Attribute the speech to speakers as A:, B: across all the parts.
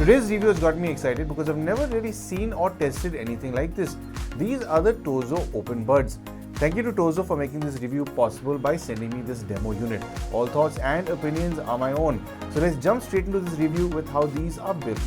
A: Today's review has got me excited because I've never really seen or tested anything like this. These are the Tozo Open Buds. Thank you to Tozo for making this review possible by sending me this demo unit. All thoughts and opinions are my own. So let's jump straight into this review with how these are built.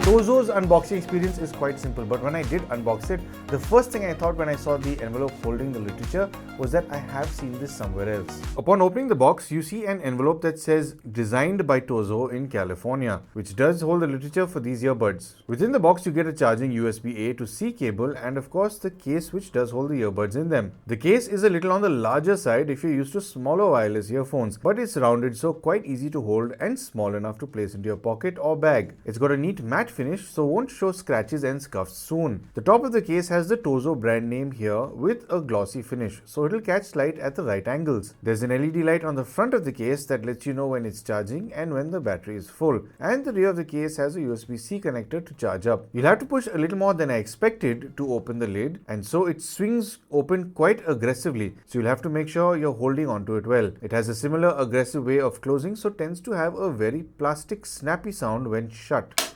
A: Tozo's unboxing experience is quite simple, but when I did unbox it, the first thing I thought when I saw the envelope holding the literature was that I have seen this somewhere else. Upon opening the box, you see an envelope that says designed by Tozo in California, which does hold the literature for these earbuds. Within the box, you get a charging USB-A to C cable and of course the case which does hold the earbuds in them. The case is a little on the larger side if you're used to smaller wireless earphones, but it's rounded so quite easy to hold and small enough to place into your pocket or bag. It's got a neat matte finish, so won't show scratches and scuffs soon. The top of the case has the Tozo brand name here with a glossy finish, so it'll catch light at the right angles. There's an LED light on the front of the case that lets you know when it's charging and when the battery is full, and the rear of the case has a USB-C connector to charge up. You'll have to push a little more than I expected to open the lid, and so it swings open quite aggressively, so you'll have to make sure you're holding onto it well. It has a similar aggressive way of closing, so tends to have a very plastic snappy sound when shut.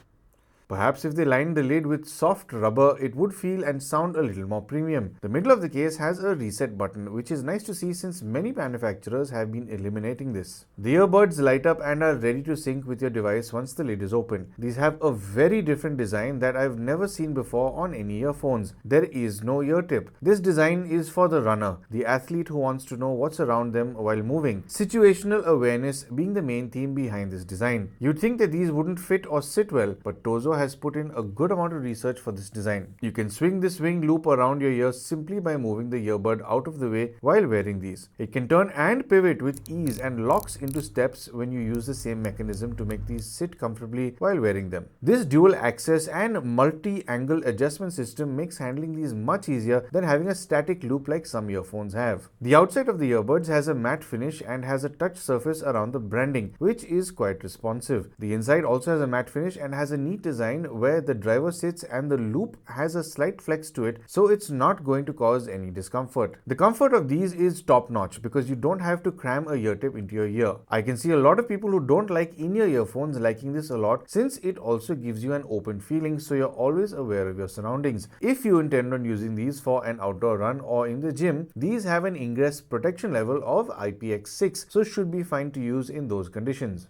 A: Perhaps if they lined the lid with soft rubber, it would feel and sound a little more premium. The middle of the case has a reset button, which is nice to see since many manufacturers have been eliminating this. The earbuds light up and are ready to sync with your device once the lid is open. These have a very different design that I've never seen before on any earphones. There is no ear tip. This design is for the runner, the athlete who wants to know what's around them while moving. Situational awareness being the main theme behind this design. You'd think that these wouldn't fit or sit well, but Tozo has put in a good amount of research for this design. You can swing this wing loop around your ear simply by moving the earbud out of the way while wearing these. It can turn and pivot with ease and locks into steps when you use the same mechanism to make these sit comfortably while wearing them. This dual access and multi-angle adjustment system makes handling these much easier than having a static loop like some earphones have. The outside of the earbuds has a matte finish and has a touch surface around the branding, which is quite responsive. The inside also has a matte finish and has a neat design where the driver sits and the loop has a slight flex to it, so it's not going to cause any discomfort. The comfort of these is top notch because you don't have to cram a ear tip into your ear. I can see a lot of people who don't like in-ear earphones liking this a lot since it also gives you an open feeling, so you're always aware of your surroundings. If you intend on using these for an outdoor run or in the gym, these have an ingress protection level of IPX6, so should be fine to use in those conditions.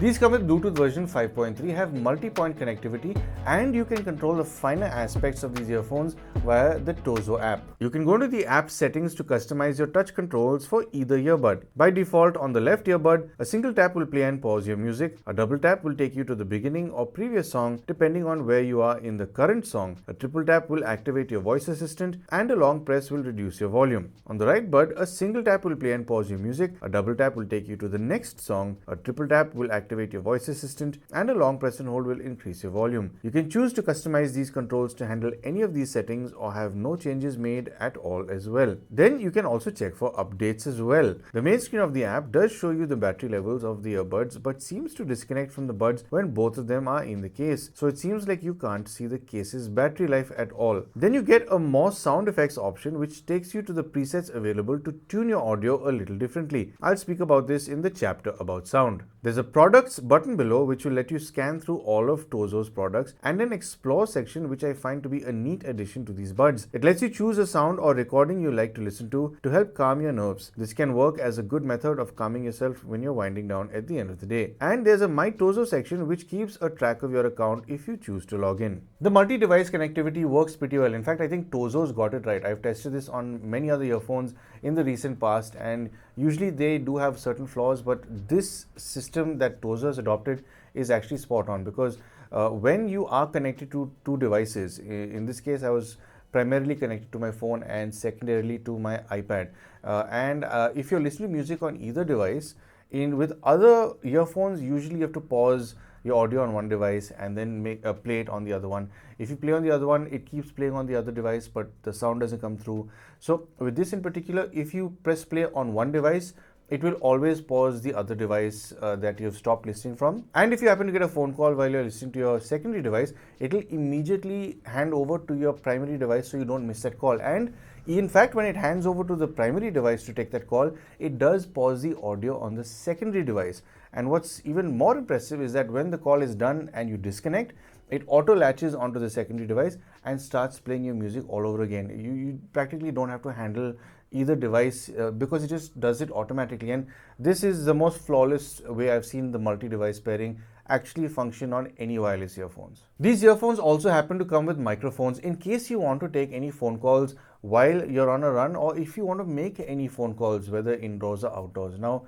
A: These come with Bluetooth version 5.3, have multi-point connectivity, and you can control the finer aspects of these earphones via the Tozo app. You can go to the app settings to customize your touch controls for either earbud. By default, on the left earbud, a single tap will play and pause your music, a double tap will take you to the beginning or previous song depending on where you are in the current song, a triple tap will activate your voice assistant, and a long press will reduce your volume. On the right bud, a single tap will play and pause your music, a double tap will take you to the next song, a triple tap will activate your voice assistant, and a long press and hold will increase your volume. You can choose to customize these controls to handle any of these settings or have no changes made at all as well. Then you can also check for updates as well. The main screen of the app does show you the battery levels of the earbuds but seems to disconnect from the buds when both of them are in the case, so it seems like you can't see the case's battery life at all. Then you get a more sound effects option which takes you to the presets available to tune your audio a little differently. I'll speak about this in the chapter about sound. There's a products button below which will let you scan through all of Tozo's products, and an explore section which I find to be a neat addition to these buds. It lets you choose a sound or recording you like to listen to help calm your nerves. This can work as a good method of calming yourself when you're winding down at the end of the day. And there's a My Tozo section which keeps a track of your account if you choose to log in. The multi-device connectivity works pretty well. In fact, I think Tozo's got it right. I've tested this on many other earphones in the recent past, and usually they do have certain flaws, but this system that Tozo has adopted is actually spot on because when you are connected to two devices, in this case I was primarily connected to my phone and secondarily to my iPad, and if you're listening to music on either device, with other earphones usually you have to pause your audio on one device and then play it on the other one. If you play on the other one, it keeps playing on the other device, but the sound doesn't come through. So with this in particular, if you press play on one device, it will always pause the other device that you've stopped listening from. And if you happen to get a phone call while you're listening to your secondary device, it will immediately hand over to your primary device so you don't miss that call. And In fact, when it hands over to the primary device to take that call, it does pause the audio on the secondary device. And what's even more impressive is that when the call is done and you disconnect, it auto latches onto the secondary device and starts playing your music all over again. You practically don't have to handle either device because it just does it automatically. And this is the most flawless way I've seen the multi-device pairing actually function on any wireless earphones. These earphones also happen to come with microphones in case you want to take any phone calls while you're on a run, or if you want to make any phone calls, whether indoors or outdoors. Now,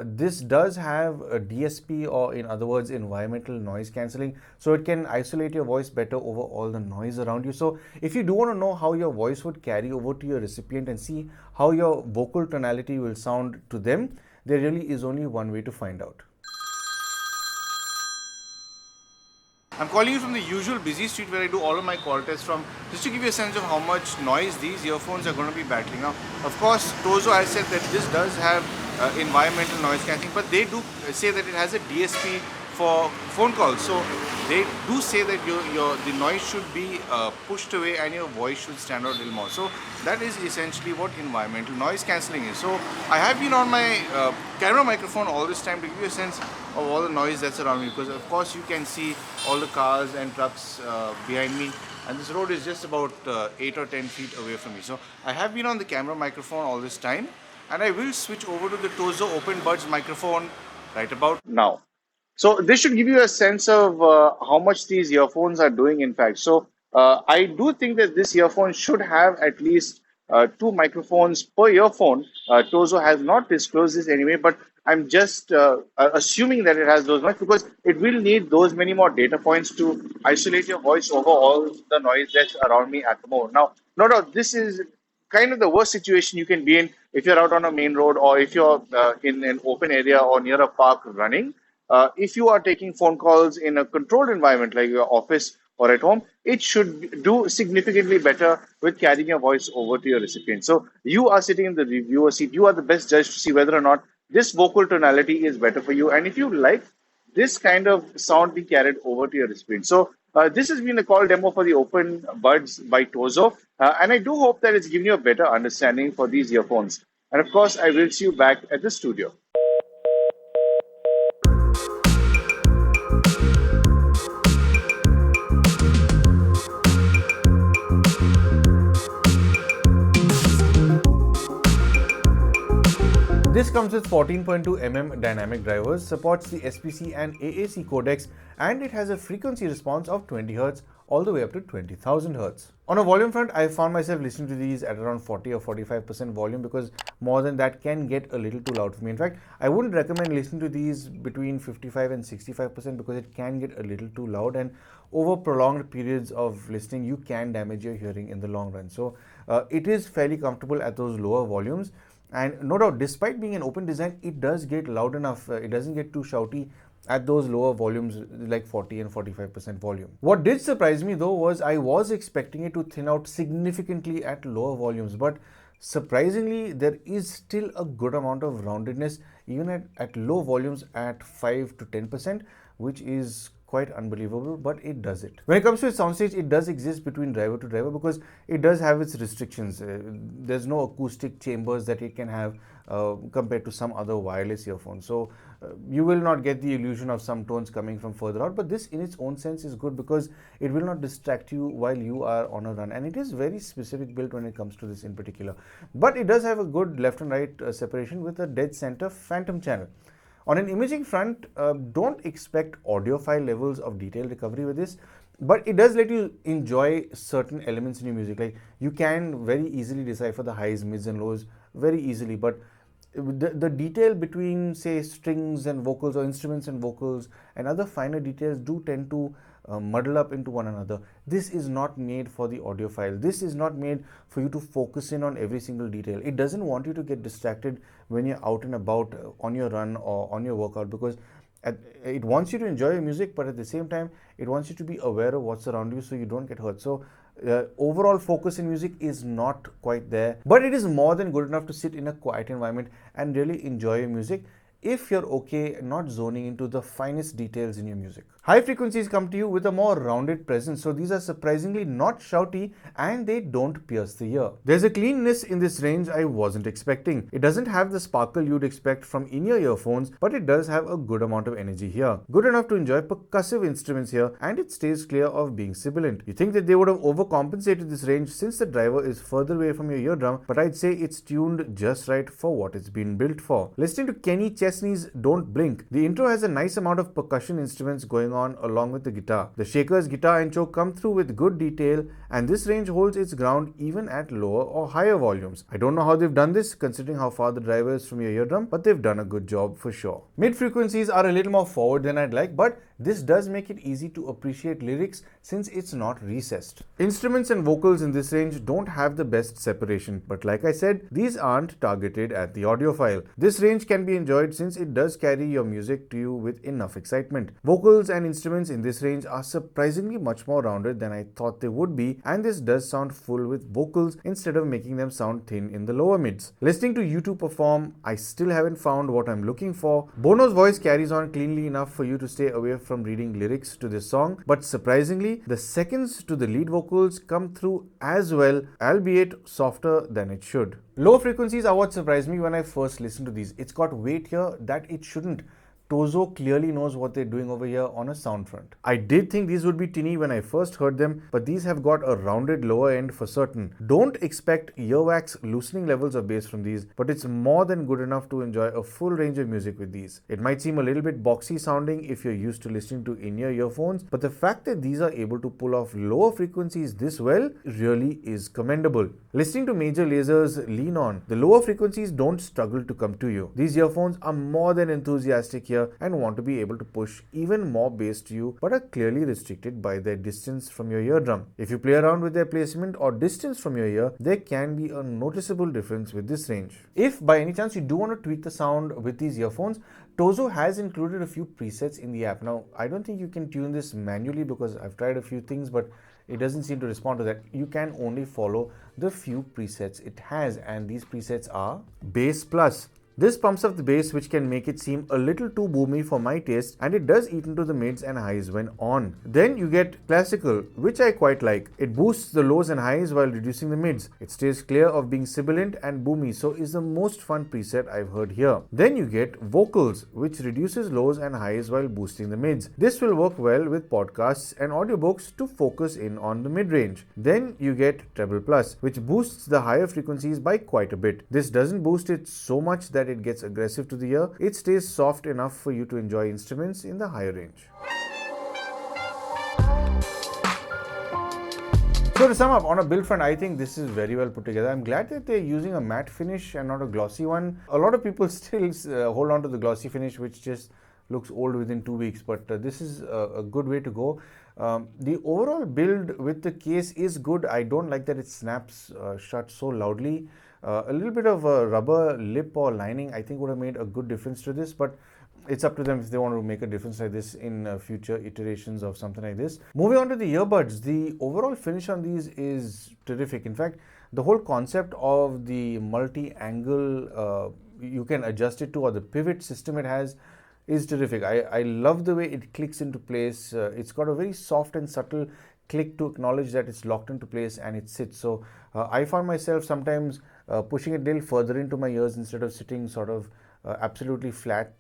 A: this does have a DSP, or in other words, environmental noise cancelling, so it can isolate your voice better over all the noise around you. So if you do want to know how your voice would carry over to your recipient and see how your vocal tonality will sound to them, there really is only one way to find out. I'm calling you from the usual busy street where I do all of my call tests from, just to give you a sense of how much noise these earphones are going to be battling. Now, of course, Tozo has said that this does have environmental noise cancelling, but they do say that it has a DSP for phone calls. So they do say that the noise should be pushed away and your voice should stand out a little more. So that is essentially what environmental noise cancelling is. So I have been on my camera microphone all this time to give you a sense of all the noise that's around me, because of course you can see all the cars and trucks behind me, and this road is just about 8 or 10 feet away from me. So I have been on the camera microphone all this time, and I will switch over to the Tozo Open Buds microphone right about now. So this should give you a sense of how much these earphones are doing, in fact. So I do think that this earphone should have at least two microphones per earphone. Tozo has not disclosed this anyway, but I'm just assuming that it has those much, because it will need those many more data points to isolate your voice over all the noise that's around me at the moment. Now, no doubt, this is kind of the worst situation you can be in if you're out on a main road, or if you're in an open area or near a park running. If you are taking phone calls in a controlled environment like your office or at home, it should do significantly better with carrying your voice over to your recipient. So you are sitting in the reviewer seat. You are the best judge to see whether or not this vocal tonality is better for you, and if you like this kind of sound be carried over to your recipient. So this has been a call demo for the Open Buds by Tozo, and I do hope that it's given you a better understanding for these earphones. And of course, I will see you back at the studio. This comes with 14.2mm dynamic drivers, supports the SPC and AAC codecs, and it has a frequency response of 20Hz all the way up to 20,000 Hz. On a volume front, I found myself listening to these at around 40 or 45% volume, because more than that can get a little too loud for me. In fact, I wouldn't recommend listening to these between 55 and 65% because it can get a little too loud, and over prolonged periods of listening, you can damage your hearing in the long run. So it is fairly comfortable at those lower volumes. And no doubt, despite being an open design, it does get loud enough. It doesn't get too shouty at those lower volumes like 40 and 45% volume. What did surprise me though was I was expecting it to thin out significantly at lower volumes, but surprisingly there is still a good amount of roundedness even at low volumes at 5 to 10%, which is quite unbelievable, but it does it. When it comes to its soundstage, it does exist between driver to driver because it does have its restrictions. There's no acoustic chambers that it can have compared to some other wireless earphones. So you will not get the illusion of some tones coming from further out, but this in its own sense is good because it will not distract you while you are on a run, and it is very specific built when it comes to this in particular. But it does have a good left and right separation with a dead center phantom channel. On an imaging front, don't expect audiophile levels of detail recovery with this, but it does let you enjoy certain elements in your music. Like you can very easily decipher the highs, mids and lows very easily, but the detail between, say, strings and vocals or instruments and vocals and other finer details do tend to muddle up into one another. This is not made for the audiophile. This is not made for you to focus in on every single detail. It doesn't want you to get distracted when you're out and about on your run or on your workout, because it wants you to enjoy your music, but at the same time, it wants you to be aware of what's around you so you don't get hurt. So overall focus in music is not quite there, but it is more than good enough to sit in a quiet environment and really enjoy your music. if you're okay not zoning into the finest details in your music. High frequencies come to you with a more rounded presence, so these are surprisingly not shouty and they don't pierce the ear. There's a cleanness in this range I wasn't expecting. It doesn't have the sparkle you'd expect from in-ear earphones, but it does have a good amount of energy here. Good enough to enjoy percussive instruments here, and it stays clear of being sibilant. You think that they would have overcompensated this range since the driver is further away from your eardrum, but I'd say it's tuned just right for what it's been built for. Listening to Kenny Chesney's Don't Blink, the intro has a nice amount of percussion instruments going on along with the guitar. The shakers, guitar and choke come through with good detail, and this range holds its ground even at lower or higher volumes. I don't know how they've done this considering how far the driver is from your eardrum, but they've done a good job for sure. Mid frequencies are a little more forward than I'd like, but this does make it easy to appreciate lyrics since it's not recessed. Instruments and vocals in this range don't have the best separation, but like I said, these aren't targeted at the audiophile. This range can be enjoyed since it does carry your music to you with enough excitement. Vocals and instruments in this range are surprisingly much more rounded than I thought they would be, and this does sound full with vocals instead of making them sound thin in the lower mids. Listening to U2 perform, I still haven't found what I'm looking for. Bono's voice carries on cleanly enough for you to stay away from reading lyrics to this song, but surprisingly, the seconds to the lead vocals come through as well, albeit softer than it should. Low frequencies are what surprised me when I first listened to these. It's got weight here that it shouldn't. Tozo clearly knows what they're doing over here on a sound front. I did think these would be tinny when I first heard them, but these have got a rounded lower end for certain. Don't expect earwax loosening levels of bass from these, but it's more than good enough to enjoy a full range of music with these. It might seem a little bit boxy sounding if you're used to listening to in-ear earphones, but the fact that these are able to pull off lower frequencies this well really is commendable. Listening to Major Laser's Lean On, the lower frequencies don't struggle to come to you. These earphones are more than enthusiastic here and want to be able to push even more bass to you, but are clearly restricted by their distance from your eardrum. If you play around with their placement or distance from your ear, there can be a noticeable difference with this range. If by any chance you do want to tweak the sound with these earphones, Tozo has included a few presets in the app. Now, I don't think you can tune this manually because I've tried a few things, but it doesn't seem to respond to that. You can only follow the few presets it has, and these presets are Bass Plus. This pumps up the bass, which can make it seem a little too boomy for my taste, and it does eat into the mids and highs when on. Then you get Classical, which I quite like. It boosts the lows and highs while reducing the mids. It stays clear of being sibilant and boomy, so is the most fun preset I've heard here. Then you get Vocals, which reduces lows and highs while boosting the mids. This will work well with podcasts and audiobooks to focus in on the mid-range. Then you get Treble Plus, which boosts the higher frequencies by quite a bit. This doesn't boost it so much that it gets aggressive to the ear. It stays soft enough for you to enjoy instruments in the higher range. So to sum up, on a build front, I think this is very well put together. I'm glad that they're using a matte finish and not a glossy one. A lot of people still hold on to the glossy finish, which just looks old within 2 weeks, but this is a good way to go. The overall build with the case is good. I don't like that it snaps shut so loudly. A little bit of a rubber lip or lining I think would have made a good difference to this, but it's up to them if they want to make a difference like this in future iterations of something like this. Moving on to the earbuds, the overall finish on these is terrific. In fact, the whole concept of the multi-angle you can adjust it to, or the pivot system it has, is terrific. I love the way it clicks into place. It's got a very soft and subtle click to acknowledge that it's locked into place and it sits. So I found myself sometimes pushing it a little further into my ears instead of sitting sort of absolutely flat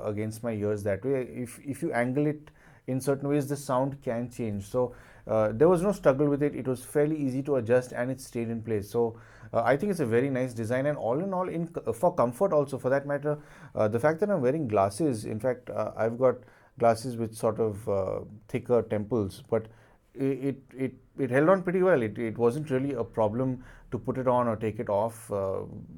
A: against my ears that way. If you angle it in certain ways, the sound can change. So there was no struggle with it. It was fairly easy to adjust and it stayed in place. So I think it's a very nice design, and all in all, for comfort also, for that matter, the fact that I'm wearing glasses, in fact, I've got glasses with sort of thicker temples, but it held on pretty well. It wasn't really a problem to put it on or take it off,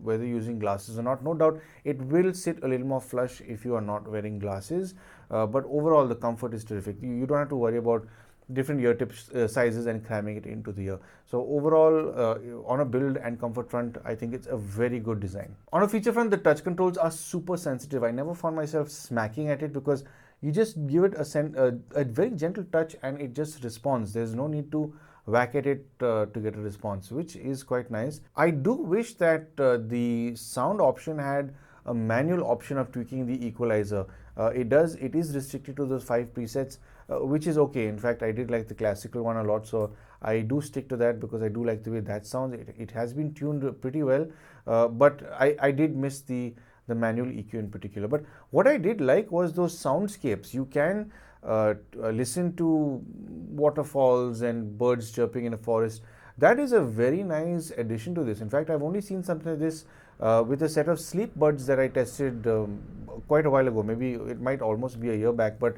A: whether using glasses or not. No doubt it will sit a little more flush if you are not wearing glasses, but overall the comfort is terrific. You don't have to worry about different ear tip sizes and cramming it into the ear. So overall, on a build and comfort front, I think it's a very good design. On a feature front, the touch controls are super sensitive. I never found myself smacking at it because you just give it a very gentle touch and it just responds. There's no need to whack at it to get a response, which is quite nice. I do wish that the sound option had a manual option of tweaking the equalizer. It is restricted to those 5 presets, which is okay. In fact, I did like the classical one a lot, so I do stick to that because I do like the way that sounds. It has been tuned pretty well, but I did miss the manual EQ in particular. But what I did like was those soundscapes. You can listen to waterfalls and birds chirping in a forest. That is a very nice addition to this. In fact, I've only seen something like this with a set of sleep buds that I tested quite a while ago. Maybe it might almost be a year back, but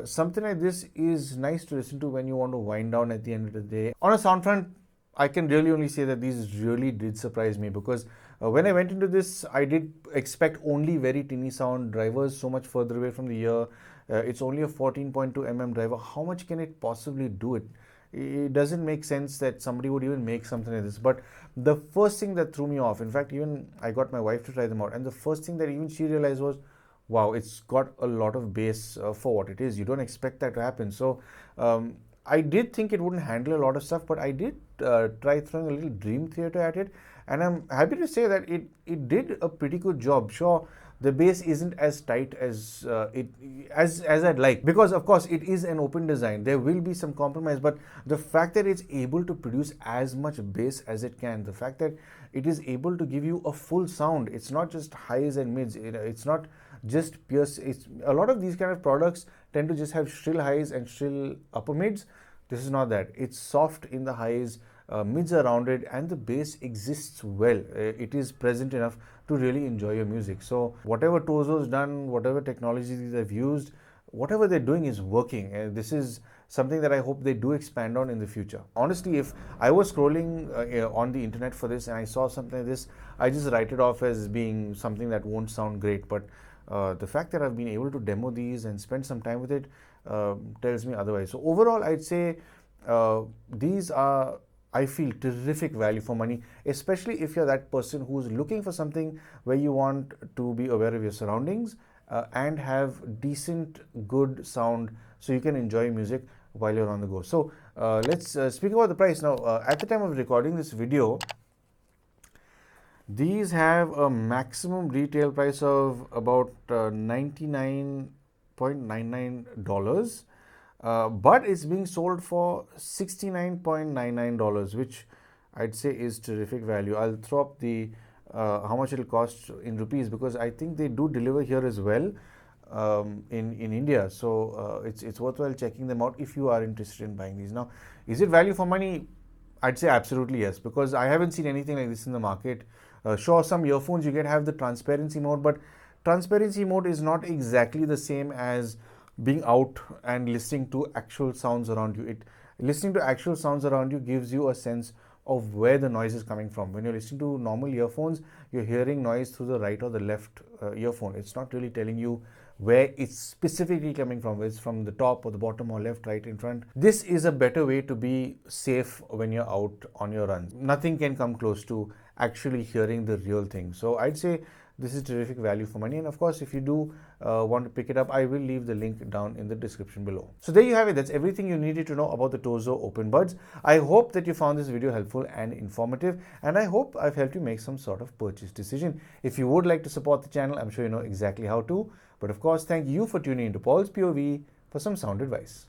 A: something like this is nice to listen to when you want to wind down at the end of the day. On a sound front, I can really only say that these really did surprise me, because when I went into this, I did expect only very tinny sound, drivers so much further away from the ear. It's only a 14.2 mm driver. How much can it possibly do it? It doesn't make sense that somebody would even make something like this. But the first thing that threw me off, in fact, even I got my wife to try them out, and the first thing that even she realized was, wow, it's got a lot of bass for what it is. You don't expect that to happen. So I did think it wouldn't handle a lot of stuff, but I did try throwing a little dream theater at it, and I'm happy to say that it did a pretty good job. Sure, the bass isn't as tight as as I'd like, because of course it is an open design. There will be some compromise, but the fact that it's able to produce as much bass as it can, the fact that it is able to give you a full sound, it's not just highs and mids, it's not just pierce. It's a lot of these kind of products tend to just have shrill highs and shrill upper mids. This is not that. It's soft in the highs, mids are rounded, and the bass exists well. It is present enough to really enjoy your music. So whatever Tozo's done, whatever technologies they've used, whatever they're doing is working. This is something that I hope they do expand on in the future. Honestly, if I was scrolling on the internet for this and I saw something like this, I just write it off as being something that won't sound great. But the fact that I've been able to demo these and spend some time with it tells me otherwise. So overall, I'd say these are, I feel, terrific value for money, especially if you're that person who's looking for something where you want to be aware of your surroundings and have decent, good sound so you can enjoy music while you're on the go. So let's speak about the price. Now, at the time of recording this video, these have a maximum retail price of about $99.99. But it's being sold for $69.99, which I'd say is terrific value. I'll throw up the how much it'll cost in rupees, because I think they do deliver here as well in India. So it's worthwhile checking them out if you are interested in buying these. Now, is it value for money? I'd say absolutely yes, because I haven't seen anything like this in the market. Sure, some earphones you can have the transparency mode, but transparency mode is not exactly the same as being out and listening to actual sounds around you. Listening to actual sounds around you gives you a sense of where the noise is coming from. When you're listening to normal earphones, you're hearing noise through the right or the left earphone. It's not really telling you where it's specifically coming from, whether it's from the top or the bottom or left, right, in front. This is a better way to be safe when you're out on your runs. Nothing can come close to actually hearing the real thing. So I'd say this is terrific value for money. And of course, if you do want to pick it up, I will leave the link down in the description below. So there you have it. That's everything you needed to know about the Tozo Open Buds. I hope that you found this video helpful and informative, and I hope I've helped you make some sort of purchase decision. If you would like to support the channel, I'm sure you know exactly how to. But of course, thank you for tuning into Paul's POV for some sound advice.